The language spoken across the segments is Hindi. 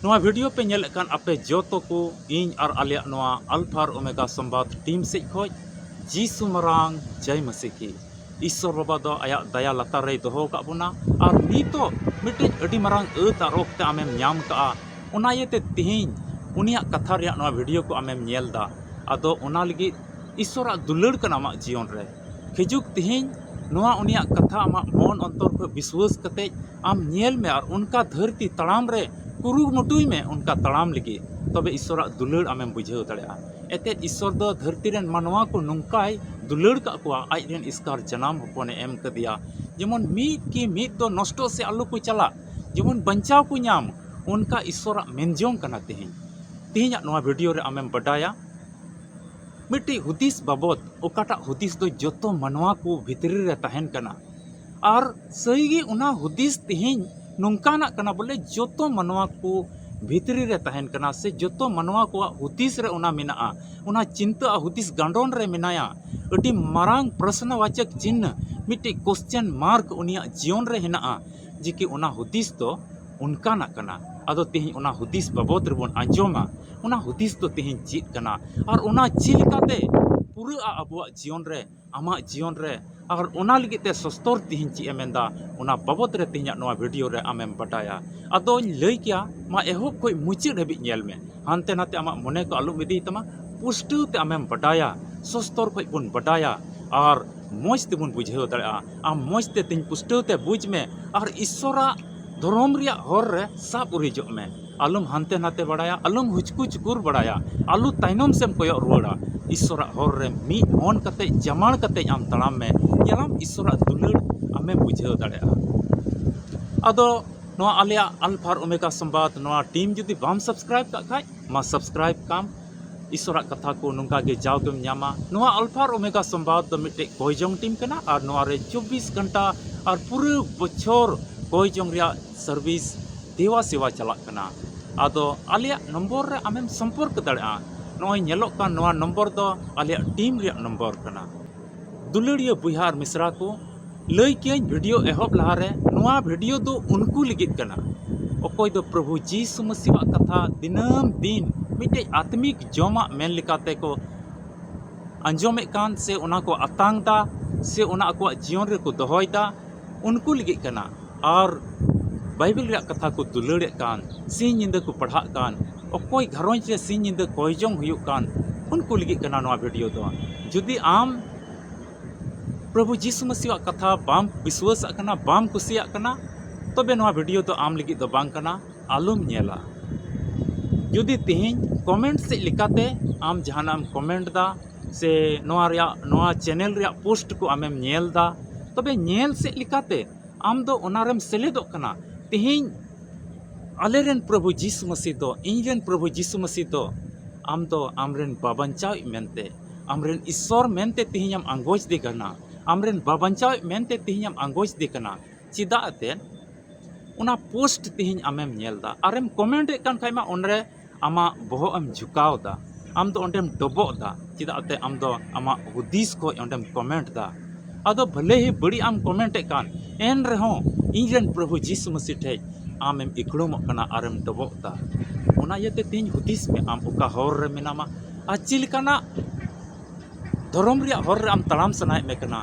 नवा वीडियो पे नेल कान आपे जोतो को इन और आलिया नवा अल्फा और ओमेगा संवाद टीम से खोज जीसु मरांग जय मसीह की ईश्वर बाबा दो आया दया लतार रे दोहो का बुना और नीतो मिटे अडी मरांग और ओक्ते आमेम न्याम का उना येते तिहिन उनिया कथा रे नवा वीडियो को आमेम नेल दा आदो उना लगी ईश्वर दुलड़ कना मा जीवन रे खिजुक तिहिन नवा उनिया कथा आमा मन अंतर को विश्वास कते आम नेल में और उनका धरती तड़ाम रे कुरुमुटुई में उनका तड़ाम लगी तबे ईश्वर दुलड़ आमेम बुझाव दड़िया एते ईश्वर दो धरती रेन मानवा को नुंकाय दुलड़ का कुआ आज रेन इसकार जनाम हपने एम कदिया जेमन मीत की मीत दो नष्टो से आलू को चला जेमन बंचाव को नाम उनका ईश्वर मेनजोंग कना तिहिन नवा वीडियो रे आमेम बडाया मिट्टी हुदिस बाबत ओकाटा हुदिस दो जोतो मानवा को भितरी रे तहन कना और सही उना हुदिस तिहिन नोंकाना कना बोले जोतो मानवा को भितरी रे तहन कना से जोतो मानवा को हुदिस रे उना मिना उना चिंता हुदिस गांडोन रे मिनाया अटी मारांग प्रश्नवाचक चिन्ह मिट्टी क्वेश्चन मार्क उनिया जीवन रे हेना जिकि उना हुदिस दो उनकाना कना आदो तिहिन उना हुदिस बाबत रे बोन आंजोमा उना हुदिस दो तिहिन चीत कना और उना चिलकाते पूरा अबुआ जीवन रे आमा जीवन रे और उना लगिते सस्तर तिहिन ची एमेंदा उना बाबत रे तिहिन नवा वीडियो रे आमेम बटाया आदो लई किया मा एहोब कोई मुचिद हबी नेल में हानते नाते आमा मने को आलू मिदी तमा पुष्टु ते आमेम बटाया सस्तर कोई बुन बटाया और मोज ते बुन बुझाव दड़या आम मोज ते तिन पुष्टु ते बुझ में और ईश्वरा धर्म रिया हर रे साब उरिजो में आलुम हानते नाते बड़ाया आलुम हुचकु चुकुर बड़ाया आलू ताइनम सेम कोयो रुवाड़ा ईश्वरा हर रे मी मन कते जमाण कते आम तड़ाम में यलाम ईश्वरा दुलड़ आमे बुझाव दड़या आदो नवा आलिया अल्फा ओमेगा संवाद नवा टीम जुदी बाम सब्सक्राइब का खाय मा सब्सक्राइब काम ईश्वरा कथा को नुंका गे जावगम न्यामा नवा अल्फा ओमेगा संवाद दो मिटे कोयजोंग टीम कना और नवा रे 24 घंटा और पूरे बछर कोयजोंग रिया सर्विस देवा सेवा चला कना आदो आलिया नंबर रे आमेम संपर्क दड़या नोय नेलोक का नवा नंबर दो आलिया टीम रिया नंबर कना दुलड़िया बुहार मिश्रा को लई के वीडियो एहब लहा रे नवा वीडियो दो उनको लिगित कना ओकोय दो प्रभु जीसु मसीह कथा दिनम दिन मिटे आत्मिक जोमा मेन लिकाते को अंजोमे कान से उना को अतांग दा से उना को जीवन रे को दोहय दा उनको लिगित कना और बाइबल रे कथा को दुलड़े कान सिंह निंदा को पढ़ा कान ओकोय घरोंज रे सिंह निंदा कोयजोंग हुयु कान उनको लिगित कना नवा वीडियो दो जुदी आम प्रभु जीसु मसीह कथा बाम विश्वास कना बाम कुसिया कना तबे नवा वीडियो तो आम लगी दो बांग कना आलुम नेला जुदी तिहिन कमेंट से लिखाते आम जहानाम कमेंट दा से नवा चैनल रे पोस्ट को आमेम नेल दा तबे नेल से लिखाते आम दो ओनारेम सेलेदो कना तिहिन आलेरेन प्रभु जीसु मसीह दो इनरेन प्रभु जीसु मसीह दो आम दो आमरेन बाबंचाव मेनते आमरेन ईश्वर मेनते तिहिन आम अंगोज दे कना आमरेन बाबंचाव मेनते तिहिन आम अंगोज दे कना चिदा अते उना पोस्ट तिहिन आमेम नेल दा आरेम कमेंट कान खाइमा ओनरे आमा बोहो एम झुकाव दा आम दो ओंडेम डबो दा चिदा अते आम दो आमा हुदिस को ओंडेम कमेंट दा आदो भले ही बड़ी आम कमेंट कान एन रहो इनरेन प्रभु जीसु मसीह ठे आमेम इकड़ोम कना आरेम डबो दा उना येते तिन हुदिस में आम ओका हर रे मेनामा आचिल कना धर्म रिया हर रे आम तड़ाम सनाय में कना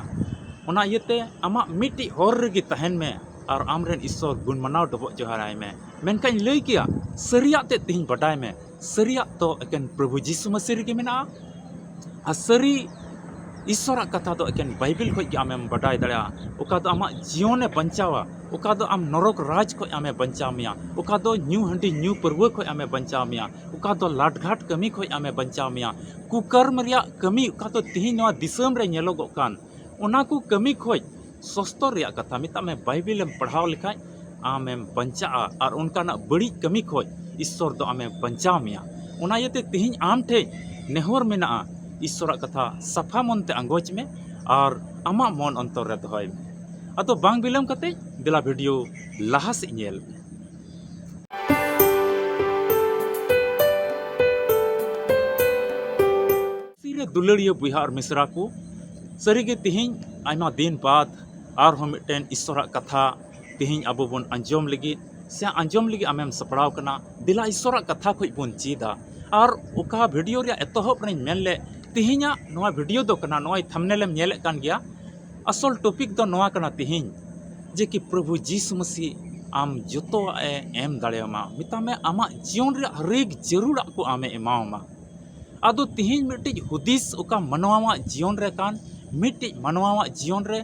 उना येते आमा मिट्टी हर रे गी तहन में और आमरेन ईश्वर गुण मनाव डबो जोहाराय में मेनका लई किया सरिया ते तिन बडाय में सरिया तो एकेन प्रभु जीसु मसीह रे गे मेना आ सरी ईश्वर कथा दो एकेन बाइबल खोज आमेम बडाय दड़या ओका दो आमा जीवने बंचावा ओका दो आम नरक राज खोज आमे बंचाव मिया ओका दो न्यू हंडी न्यू पर्व खोज आमे बंचाव मिया ओका दो लाटघाट कमी खोज आमे बंचाव मिया कुकर्म रिया कमी ओका दो तिहिन नवा दिसम रे नेलोगो कान ओना को कमी खोज सस्तर रिया कथा मिता में बाइबल एम पढ़ाव लिखाय आमेम बंचा और उनका बड़ी कमी खोज ईश्वर दो आमे बंचाव मिया ओना येते तिहिन आम ठे नेहर मेना ईश्वर कथा सफा मनते अंगोज में और आमा मन अंतर रे दोहय में अतो बांग बिलम कते दिला वीडियो लाहा से नेल सिरे दुलड़िया बुहा और मिश्रा को सरीगे तिहिन आयमा दिन बाद और हम मिटेन ईश्वर कथा तिहिन अबो बन अंजोम लगी से आंजम लगी आमेम सपड़ाव कना दिला ईश्वरा कथा खोज बुन चीदा और ओका वीडियो रे एतहब रे मेन ले तिहिना नोआ वीडियो दो कना नोआ थंबनेलम नेले कान गया असल टॉपिक दो नोआ कना तिहिन जे कि प्रभु जीसु मसीह आम जोतो एम दाड़ेमा मिता में आमा जीवन रे हरेक जरूर को आमे एमावमा आदो तिहिन मिट्टी हुदिस ओका मनवा जीवन रे कान मिट्टी मनवा जीवन रे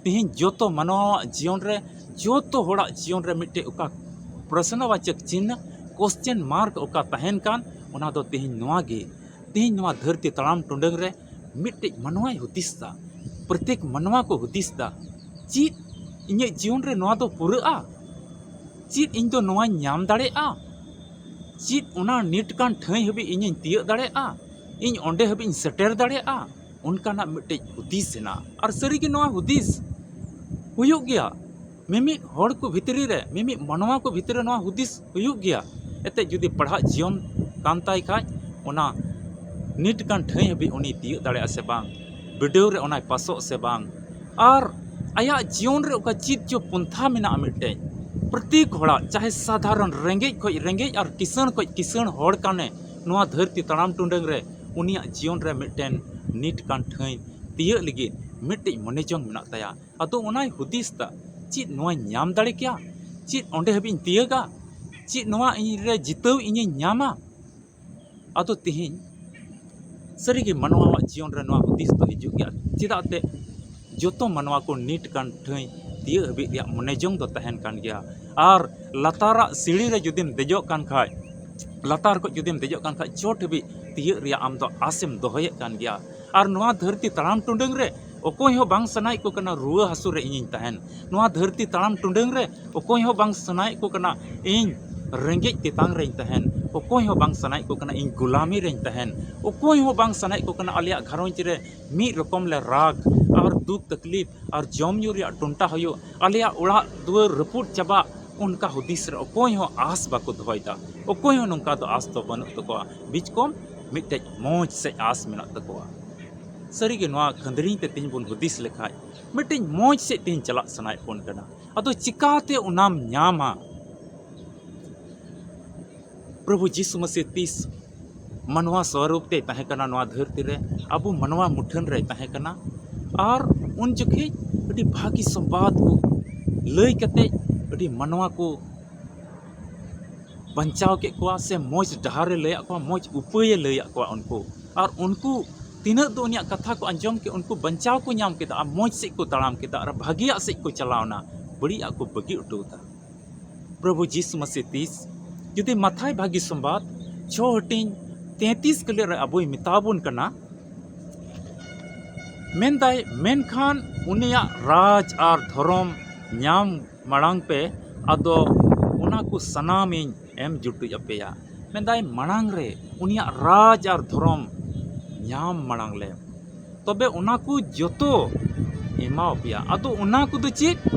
तिहिन जोतो मनवा जीवन रे जोतो होड़ा जीवन रे मिट्टी ओका प्रश्नवाचक चिन्ह क्वेश्चन मार्क ओका तहन कान ओना दो तिहिन नोआ गे तिहिन नोआ धरती तड़ाम टुंडंग रे मिट्टी मनवा हुदिसता प्रत्येक मनवा को हुदिसता चीज इnye जीवन रे नोआ दो पुरा चीज इन दो नोआ नाम दाड़ेआ चीज ओना निट कान ठई हबी इnye तिय दाड़ेआ इन ओंडे हबी इन सेटेर दाड़ेआ उनकाना मिट्टी हुदिस ना और सरी के नोआ हुदिस हुयुग गया मिमी हड़ को भितरी रे मिमी मनवा को भितरी नोआ हुदिस हुयुग गया एते जुदी पढ़ा जीवन कांताई खाय ओना निट कान ठई हबी उनी तिय दाड़ेआ से बांग वीडियो रे ओना पासो से बांग और आया जीवन रे ओका चीज जो पुंथा मेना मिट्टे प्रत्येक हड़ा चाहे साधारण रेंगे और किसान हड़ काने नोआ धरती तड़ाम टुंडंग रे उनिया जीवन रे मिट्टेन निट कान ठई तिय लगी मिट्टे मनेजोंग मेना ताया अदो ओनाय हुदिसता चीज नोआ नाम दाड़े क्या चीज ओंडे हबी तियगा चीज नोआ इन रे जितव इnye नामा अदो तिहिन सरीगे मनवा जीवन रे नोआ हुदिस तो हिजुग गया चिदाते जोतो मनवा को निट कान ठई तिय हबी या मनेजोंग दो तहन कान गया और लतारा सीढ़ी रे जुदिम देजो कान खाय लतार को जुदिम देजो कान खाय चोट हबी तिय रिया आम दो आसेम दोहये कान गया और नोआ धरती तड़ाम टुंडंग रे ओकोय हो बांग सनाय को कना रुआ हसु रे इᱧ तहन नोआ धरती तड़ाम टुंडंग रे ओकोय हो बांग सनाय को कना इñ रेंगेज तेतांग रे तहन ओकोय हो बांग सनाय को कना इñ गुलामी रे तहन ओकोय हो बांग सनाय को कना आलिया घरोंज रे मी रकम ले राग और दुख तकलीफ और जम ᱧᱩ ᱨᱮᱭᱟᱜ टुंटा होयो आलिया उड़ा दुआर रपुट चाबा उनका हुदिस रे ओकोय हो आस बाको दोहयदा ओकोय हो नोंका दो आस तो बनु तकोआ बीच कम मिटे मौज से आस मेना तकोआ सरी के नोआ खंदरी ते तिन बुन हुदिस लेखाय मिटे मौज से तिन चला सनाय पोन कना अदो चिकाते उनाम न्यामा प्रभु जीसु मसीह तीस मनवा स्वरूप ते तहे कना नोआ धरती रे अबु मनवा मुठन रे तहे कना और उन जखे अडी भागी संवाद को लय कते अडी मनवा को बंचाव के कोआ से मौज डहारे लय को मौज उपाय लय को उनको और उनको तीना दो उनिया कथा को अंजम के उनको बंचाव को नाम केदा मौज से को तड़ाम केदा और भागिया से को चलावना बड़िया को बगी उठोता प्रभु जीसु मसीह तीस जुदी माथाय भागी संवाद 6 हटिंग 33 कले रे अबोय मिताबुन कना मेनदाय मेनखान उनिया राज और धर्म नाम मांग पे अदो उना को सनाम एम जुटु अपेया मेनदाय मांग रे उनिया राज और धर्म नाम मांग ले तबे उना को जोतो एमाव पिया अदो उना को दो चीज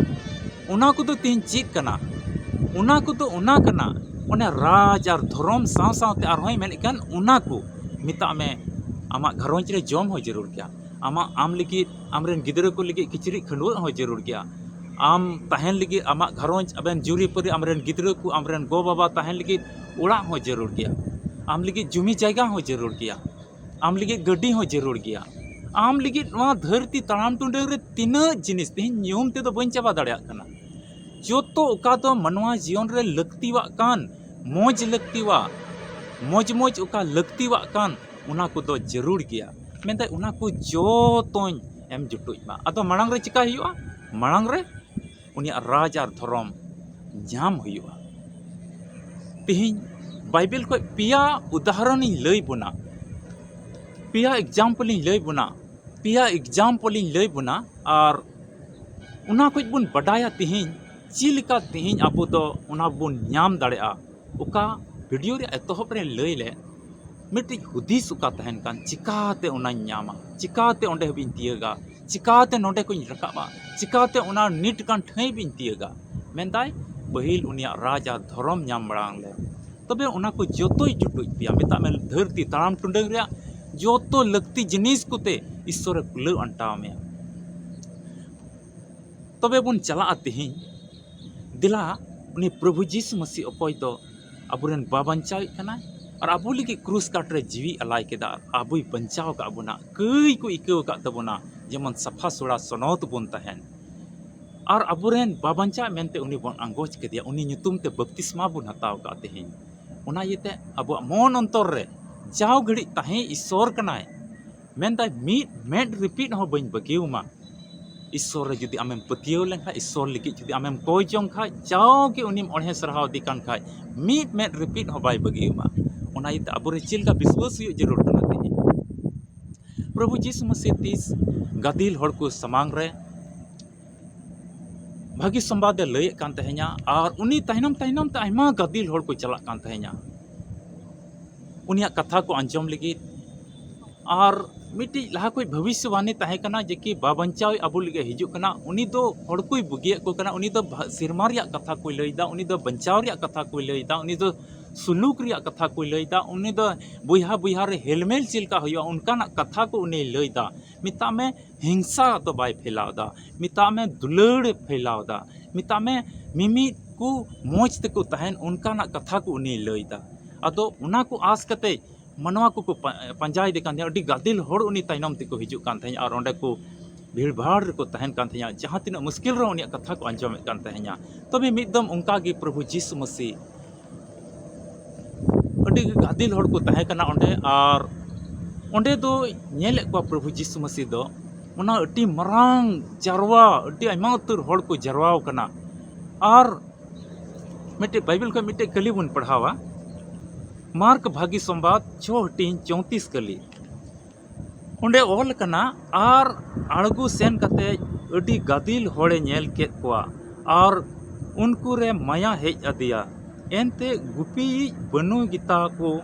उना को दो तीन चीज कना उना को दो उना कना उन्हें राज और धर्म साव सावते और होय मेनकन उना को मिता में आमा घरोंज रे जम हो जरूर क्या आमा आम लगी आमरेन गिदरे को लगी किचरी खंडुआ हो जरूर क्या आम तहन लगी आमा घरोंज अबेन जुरी परी आमरेन गिदरे को आमरेन गो बाबा तहन लगी उड़ा हो जरूर क्या आम लगी जुमी जायगा हो जरूर क्या आम लगी गड्डी हो जरूर गया आम लगी नोआ धरती तड़ाम टुंडंग रे तीना जिनिस तिन न्यूम ते दो बन चाबा दाड़िया कना जोतो ओका तो मनवा जीवन रे लगतीवा कान मौज लगतीवा मौज मौज ओका लगतीवा कान उना को दो जरूर गया मेंदा उना को जोतोन एम जुटुइमा अदो मांग रे चिका हुआ मांग रे उनिया राज और धर्म जाम हुआ तिहिन बाइबल को पिया उदाहरण लय बुना पिया एग्जाम्पल लय बुना पिया एग्जाम्पल लय बुना और उना को बुन बडाया तिहिन चिलिका तिहिन अबो दो उना बुन नाम दाड़ेआ ओका वीडियो रे एतहब रे लय ले मिट्टी हुदिस उका तहन कान चिकाते उना नामा चिकाते ओंडे हबिन तियगा चिकाते नोंडे को रकाबा चिकाते उना निट कान ठई बिन तियगा मेंदाय पहिल उनिया राजा धर्म नाम बड़ांग ले तबे उना को जोतोय जुटुय पिया मेता में धरती तड़ाम टुंडंग रे जोतो लगती जिनिस कुते ईश्वर कुल अंटाव में तबे बुन चला तिहिन दिला उनी प्रभु जीसु मसीह अकोय दो अबुरेन बाबंचाव कना और अबु लगी क्रूस काट रे जीवी अलाय केदा अबुई बंचाव का अबुना कई को इकव का तबुना जेमन सफा सोड़ा सनौत बुन तहन और अबुरेन बाबंचा मेनते उनी बन अंगोज के दिया उनी nyutum ते बपतिस्मा बुन हताव का तेहिन उना येते अबु मन अंतर रे जाव घड़ी तहे ईश्वर कनाय मेनदा मीट मेड रिपीट हो बइन बगिउमा ईश्वर रे जुदी आमेम पतियो लेखा ईश्वर लगी जुदी आमेम कोय जों खा जाव के उनीम ओढ़े सरहाव दिकान खा मीट मेड रिपीट हो बाय बगिउमा उना येते अबुरे चिलका विश्वास हुई जरूर कना तेहिन प्रभु जीसु मसीह तीस गादिल हड़ को समांग रे भागी संवाद लय कान तहे냐 और उनी ताइनम ताइनम ते आइमा गादिल हड़ को चला कान तहे냐 उनिया कथा को अंजम लगी और मिट्टी लहा कोई भविष्यवाणी तहे कना जेकि बाबंचाव अबु लगे हिजु कना उनी दो हड़ कोई बुगिया को कना उनी दो सिरमा रिया कथा को लयदा उनी दो बंचाव रिया कथा को लयदा उनी दो सुलूक रिया कथा को लयदा उनी दो बुहा बुहा रे हेलमेल चिलका हुआ उनका कथा को उनी लयदा मिता में हिंसा तो बाय फैलावदा मिता में दुलड़ फैलावदा मिता में मिमी को मोज तक तहन उनका कथा को उनी लयदा अदो उना को आस कते मनवा को पंजाय दे कान अडी गादिल हड़ उनी ताइनम तको हिजु कान तहे냐 और ओंडे को भीड़ भाड़ को तहन कान तहे냐 जहां तिना मुश्किल रो उनी कथा को अंजम कान तहे냐 तबे मिदम उनका गे प्रभु जीसु मसीह अडी गादिल हड़ को तहे कना ओंडे और ओंडे दो नेल को प्रभु जीसु मसीह दो उना अडी मरांग जरवा अडी आइमा उतर हड़ को जरवाव कना और मिटे बाइबल को मिटे कली बन पढ़ावा मार्क भागी संवाद 6:34 कली उंडे ओल कना और आड़गू सेन कते अडी गादिल होड़े नेल केत कोआ और उनको रे माया हेज अदिया एनते गुपी बनु गीता को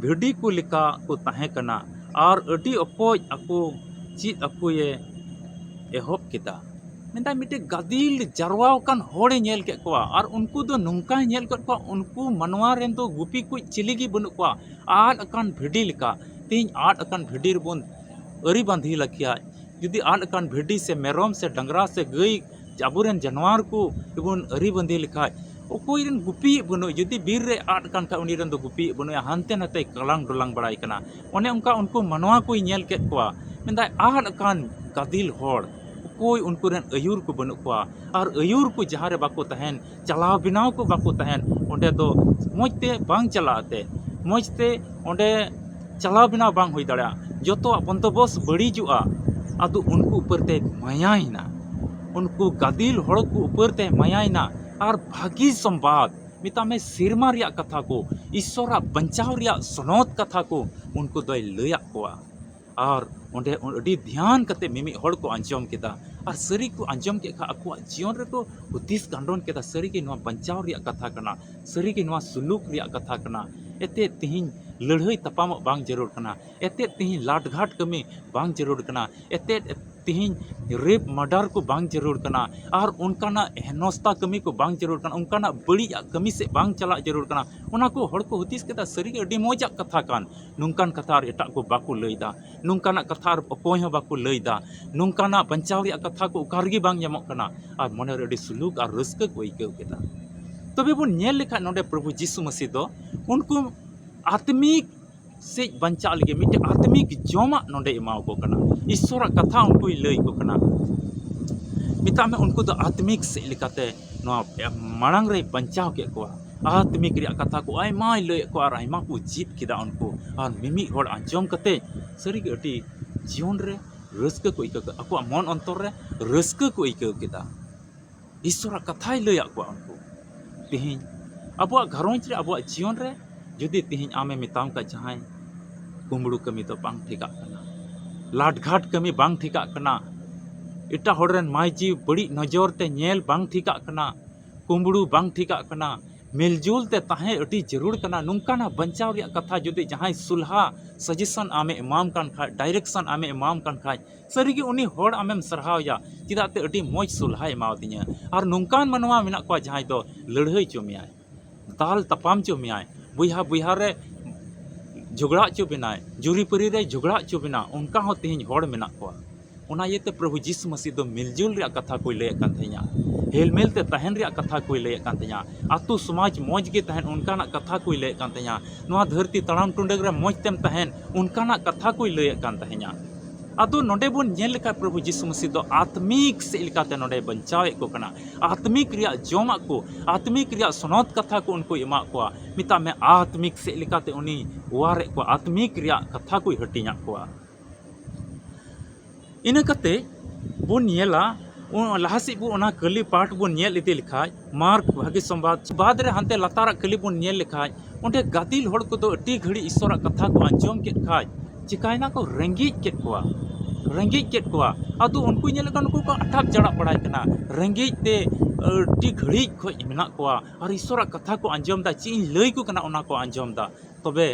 भिडी को लिका को तहे कना और अडी अकोज अको चीज अको ये एहोप किता मेंदा मिटे गादिल जरवाव कान होड़े नेल के कोआ और उनको दो नुंका नेल कर को उनको मनवा रेन दो गुपी को चिलिगी बनु कोआ आड अकान भिडी लिका तीन आड अकान भिडी बन अरी बांधी लखिया जुदी आड अकान भिडी से मेरोम से डंगरा से गई अबुरेन जानवर को बन अरी बांधी लिखा ओकोई रेन गुपी बनु जुदी बीर रे आड अकान का उनी रेन दो गुपी बनु हानते नते कलांग डोलांग बड़ाई कना ओने उनका उनको मनवा को नेल के कोआ मेंदा आड अकान गादिल होड़ कोई उनको रेन अयूर को बनु कोआ और अयूर को जहाँ रे बाको तहन चलाव बिनाव को बाको तहन ओंडे दो मोजते बांग चलाते मोजते ओंडे चलाव बिनाव बांग हुई दाड़ा जोतो बंदोबस्त बड़ीजुआ अदो उनको ऊपर ते मायाइना उनको गादिल हड़ को ऊपर ते मायाइना और भागी संवाद मिता में सिरमा रिया कथा को ईश्वरा बंचाव रिया सनौत कथा को उनको दोय लया कोआ और ओंडे अडी ध्यान कते मिमी हड़ को अंजम केदा और सरी को अंजम के खा अको जीवन रे को हुदिस गांडोन केदा सरी के नवा बंचाव रिया कथा कना सरी के नवा सुलूक रिया कथा कना एते तिहिन लड़ाई तपाम बांग जरूर कना एते तिहिन लाटघाट कमी बांग जरूर कना एते तिहिन रेप मर्डर को बांग जरूर कना और उनका हेनोस्ता कमी को बांग जरूर कना उनका बड़ी कमी से बांग चला जरूर कना उना को हड़ को हुदिस केदा सरी के अडी मोजा कथा कान नुंकान कथा एटा को बाको लईदा नुंकाना कथा अकोय हो बाको लईदा नुंकाना बंचाव रिया कथा को उकारगी बांग ᱧᱟᱢᱚᱜ कना और मने रे अडी सुलूक और रस्क को इकव केदा तबे बुन नेल लेखा नोडे प्रभु जीसु मसीह दो उनको आत्मिक से बंचा लगे मिटे आत्मिक जोमा नोडे इमाव को कना ईश्वर कथा उनको लय को कना मिता में उनको दो आत्मिक से लिखाते नो मांग रे बंचाव के को आत्मिक रिया कथा को आयमा लय को और आयमा को जीत किदा उनको और मिमी हड़ अंजम कते सरी के अटी जीवन रे रस्क को इकव अको मन अंतर रे रस्क को इकव किदा ईश्वर कथा लय को उनको तिहिन अब घरोज रे अब जीवन रे जुदी तिहिन आमे मिताम का जहां कुमड़ू कमी तो बांग ठिका कना लाटघाट कमी बांग ठिका कना इटा हड़रेन मायजी बड़ी नजर ते नेल बांग ठिका कना कुमड़ू बांग ठिका कना मिलजुल ते ताहे अटी जरूर कना नुंकाना बंचाव रिया कथा जुदी जहां सुलहा सजेशन आमे इमाम कान खा डायरेक्शन आमे इमाम कान खा सरी के उनी हड़ आमेम सरहाव या चिदा ते अटी मोज सुलहा इमावतिया और नुंकान मनवा मेना को जहां दो लड़ाई चुमिया दाल तपाम चुमिया बुहा बुहा रे झगड़ा चो बिना जुरी परी रे झगड़ा चो बिना उनका हो तेज हड़ मेना को उना ये ते प्रभु जीसु मसीह दो मिलजुल रे कथा को लय कान थेया हेलमेल ते तहन रिया कथा कोई लय कान तया आतु समाज मौज गे तहन उनकाना कथा कोई लय कान तया नोआ धरती तड़ाम टुंडग रे मौज तेम तहन उनकाना कथा कोई लय कान तहया आदो नोडे बुन नेल लेका प्रभु यीशु मसीह दो आत्मिक से लेकाते नोडे बंचावे को कना आत्मिक रिया जोमा को आत्मिक रिया सनद कथा को उनको एमा को मिता में आत्मिक से लेकाते उनी वारे को आत्मिक रिया कथा को हटिया को इन कते बुन नेला लहासी बु ओना कली पाठ बुन नेल इदि लिखाय मार्क भागी संवाद बाद रे हंते लतारा कली बुन नेल लिखाय ओंडे गादिल होड़ को दो अटी घड़ी ईश्वर कथा को अंजम के खाय चिकायना को रेंगेज केट कोआ आदो उनको नेल का उनको को अठाप जड़ा पड़ाय कना रेंगेज ते अटी घड़ी खो मेना कोआ और ईश्वर कथा को अंजम दा ची लय को कना ओना को अंजम दा तबे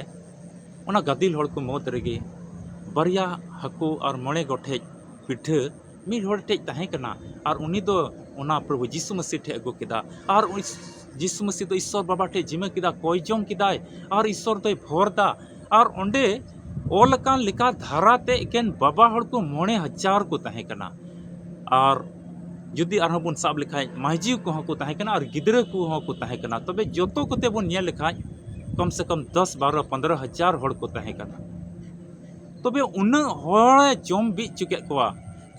ओना गादिल होड़ को मौत रेगे बरिया हको और मणे गोठे पिठे मिड होड़ टेज तहें कना और उनी दो ओना प्रभु यीशु मसीह ठे अगो किदा और यीशु मसीह दो ईश्वर बाबा ठे जिमे किदा कोई जम किदाय और ईश्वर दोय भोरदा और ओंडे ओलकान लिका धाराते एकेन बाबा हड़ को 9,000 को तहें कना और जुदी आरह बुन साब लिखाय माइजी को को तहें कना और गिदरे को तहें कना तबे जोतो कोते बुन नेल लिखाय कम से कम 10, 12, 15,000 हड़ को तहें कना तबे उन होड़ जम बी चुके कोआ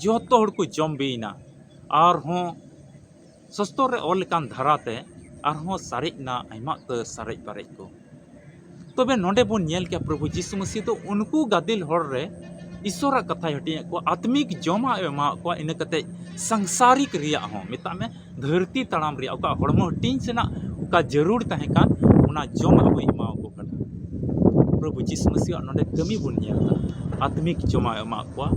जोतो हड़ को जम बीना और हों सस्तो रे ओलकान धाराते और हों सारेज ना आइमा तो सारेज बारेज को तबे नोडे बुन नेल के प्रभु यीशु मसीह तो उनको गादिल होड़ रे ईश्वर कथा हटिया को आत्मिक जमा एमा को इन कते संसारिक रिया हो मिता में धरती तड़ाम रिया का हड़मो हटिन सेना का जरूर तहे कान उना जमा हो एमा को कना प्रभु यीशु मसीह नोडे कमी बुन नेल आत्मिक जमा एमा को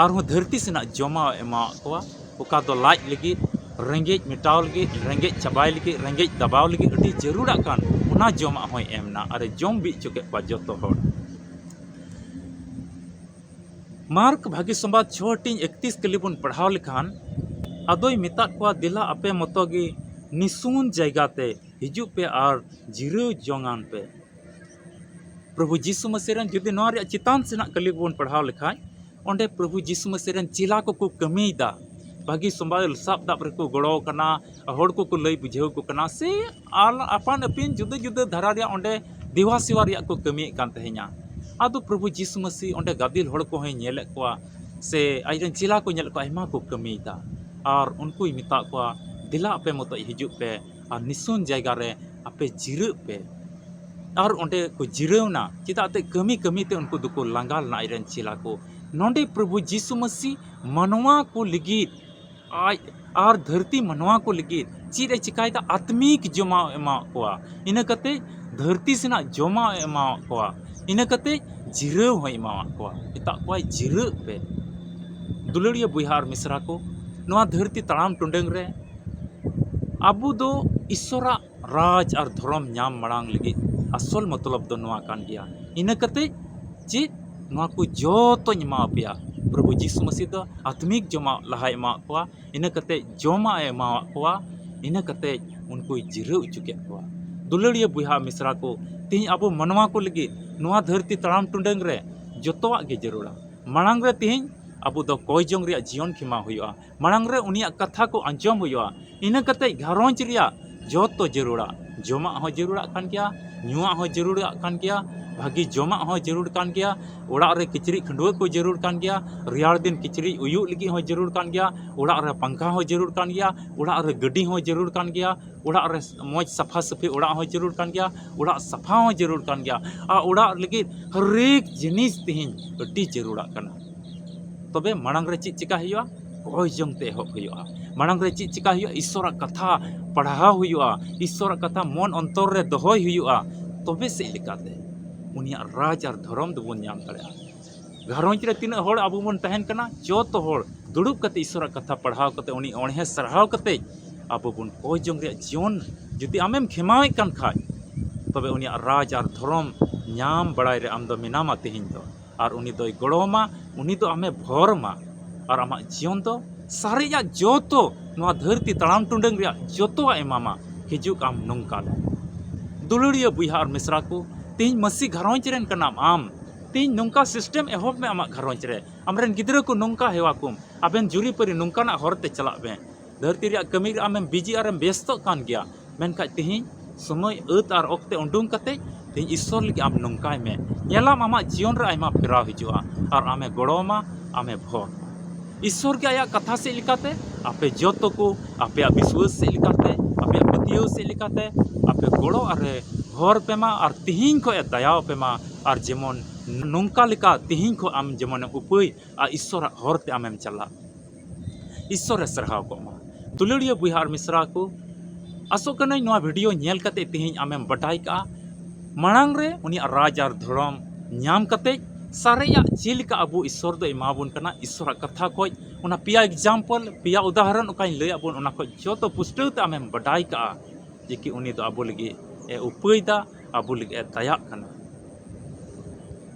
और हो धरती सेना जमा एमा को ओका दो लाज लगी रेंगेज मिटाव लगी रेंगेज चबाय लगी रेंगेज दबाव लगी अति जरूर कान उना जमा होय एमना अरे जम बी चुके पा जोतो होड़ मार्क भागी संवाद 6:31 कलिबुन पढ़ाव लिखान अदोय मिता को दिला अपे मतोगी निसून जयगाते हिजु पे और जिरो जोंगान पे प्रभु यीशु मसीह रन जुदी नोआ रे चितान सेना कलिबुन पढ़ाव लिखाय ओंडे प्रभु यीशु मसीह रन चिला को कमीदा भागी संवाद साब दाब रे को गड़ो कना होड़ को लय बुझेव को कना से आल अपन अपिन जुदे जुदे धारा रे ओंडे दिवा सिवा रे को कमी कान तहे냐 आदो प्रभु यीशु मसीह ओंडे गादिल होड़ को है नेले को से आइरन चिला को नेल को आइमा को कमीदा और उनको ही मिता को दिला अपे मतो हिजु पे और निसुन जायगा रे अपे जिरु पे और ओंडे को जिरौना चिताते कमी कमी ते उनको दुको लांगाल ना आइरन चिला को नोंडे प्रभु यीशु मसीह मनवा को लिगित और धरती मनवा को लगी चीज चिकायदा आत्मिक जमा एमा कोआ इन कते धरती सेना जमा एमा कोआ इन कते जिरव हो एमा कोआ इता कोआ जिरव पे दुलड़िया बुहार मिश्रा को नवा धरती तड़ाम टुंडंग रे अबु दो ईश्वरा राज और धर्म नाम मड़ांग लगी असल मतलब दो नवा कान गया इन कते चीज नवा को जोतो नमा पिया प्रभु यीशु मसीह दो आत्मिक जमा लहा एमा कोआ इन कते जमा एमा कोआ इन कते उनको जिरव चुके कोआ दुलड़िया बुहा मिश्रा को तीन अब मनवा को लगी नवा धरती तड़ाम टुंडंग रे जोतोवा गे जरूरा मांग रे तीन अब दो कोई जंग रे जीवन खिमा हुआ मांग रे उनिया कथा को अंजम हुआ इन कते घरोंज रिया जोतो जरूरा जमा हो जरूरा कान गया नुआ हो जरूरा कान गया भागी जमा हो जरूर कान गया ओड़ा रे किचरी खंडुआ को जरूर कान गया रियाड़ दिन किचरी उयु लगी हो जरूर कान गया ओड़ा रे पंखा हो जरूर कान गया ओड़ा रे गड्डी हो जरूर कान गया ओड़ा रे मौज सफा सफी ओड़ा हो जरूर कान गया ओड़ा सफा हो जरूर कान गया आ ओड़ा लगी हरेक जिनिस तिहिन अति जरूरा काना तबे मांग रे चीज चिका हुआ कोई जंग ते हो हुआ मांग रे चीज चिका हुआ ईश्वर कथा पढ़ाव हुआ ईश्वर कथा मन अंतर रे दोहय हुआ तबे से लेकाते उनिया राज और धर्म दबन नाम दाड़ा घरोंज रे तीना होड़ अब बन तहन कना जोतो होड़ दुड़ुब कते ईश्वर कथा पढ़ाव कते उनी ओणे सरहाव कते अब बन कोई जंग रे जीवन जुदी आमेम खेमावे कान खाय तबे उनिया राज और धर्म नाम बड़ाय रे आम दो मिनामा तेहिन दो और उनी दोय गड़ोमा उनी दो आमे भोरमा और आमा जीवन दो सारेया जोतो नवा धरती तड़ाम टुंडंग रे जोतो एमामा हिजुक आम नंका दुलड़िया बुहार मिश्रा को तीन मसी घरोंज रेन कनाम आम तीन नौका सिस्टम एहब में आमा घरोंज रे आमरेन गिद्रा को नौका हेवा कुम अबेन जुरी परी नौका ना हरते चला बे धरती रे कमी रे आमें बिजी आर व्यस्त कान गया मेनखा तिहिं समय अत और ओक्ते उडुंग कते तिहिं ईश्वर लगे आम नंकाय में नेलाम आमा जीवन रे आयमा फेराव हिजुआ और आमे गड़ोमा आमे भोर ईश्वर के आया कथा से लिखाते आपे जोतो को आपे विश्वास से लिखाते आपे पतियो से लिखाते आपे गड़ो अरे भोर पेमा और तिहिं को दयाव पेमा और जेमन नंका लिका तिहिं को आम जेमन उपय आ ईश्वर हरते आमेम चला ईश्वर सरहाव को मा दुलड़िया बुहार मिश्रा को आसो कनाई नोआ वीडियो नेल कते तिहिं आमेम बटाई का मांग रे उनी राज और धर्म नाम कते सारेया चेलिका अबो ईश्वर दो इमाबुन कना ईश्वर कथा कोई उना पिया एग्जाम्पल पिया उदाहरण उकाई लय अबुन उना को जोतो पुष्टते आमेम बटाई का जे कि उनी दो अबो लगी ए उपयदा अबो लगी ए दया कना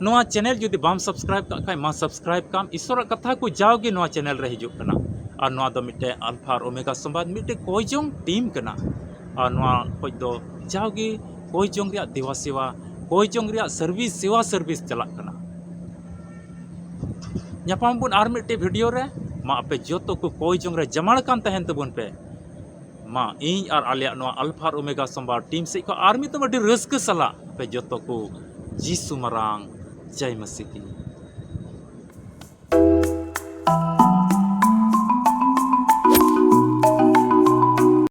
नोआ चैनल जुदी बाम सब्सक्राइब का खाय मा सब्सक्राइब काम ईश्वर कथा को जाओगे नोआ चैनल रे हिजुक कना और नोआ दो मिटे अल्फा और ओमेगा संवाद मिटे कोईजोंग टीम कना और नोआ कोई दो जाओगे कोईजोंग रिया देवा सेवा कोईजोंग रिया सर्विस सेवा सर्विस चला कना ᱧᱟᱯᱟᱢ ᱵᱚᱱ ᱟᱨ ᱢᱤᱫᱴᱮᱡ ᱵᱷᱤᱰᱤᱭᱳ ᱨᱮ ᱢᱟ ᱟᱯᱮ ᱡᱚᱛᱚ ᱠᱚ ᱠᱚᱭ ᱡᱚᱝ ᱨᱮ ᱡᱟᱢᱟᱲ ᱠᱟᱱ ᱛᱟᱦᱮᱱ ᱛᱟᱵᱚᱱ ᱯᱮ ᱢᱟ ᱤᱧ ᱟᱨ ᱟᱞᱮᱭᱟᱜ ᱱᱚᱣᱟ ᱟᱞᱯᱷᱟ ᱟᱨ ᱳᱢᱮᱜᱟ ᱥᱚᱢᱵᱟᱨ ᱴᱤᱢ ᱥᱮᱡ ᱠᱷᱚᱱ ᱟᱨ ᱢᱤᱫᱴᱮᱡ ᱟᱹᱰᱤ ᱨᱟᱹᱥᱠᱟᱹ ᱥᱟᱞᱟᱜ ᱟᱯᱮ ᱡᱚᱛᱚ ᱠᱚ ᱡᱤᱥᱩ ᱢᱟᱨᱟᱝ ᱡᱟᱭ ᱢᱟᱥᱤᱦ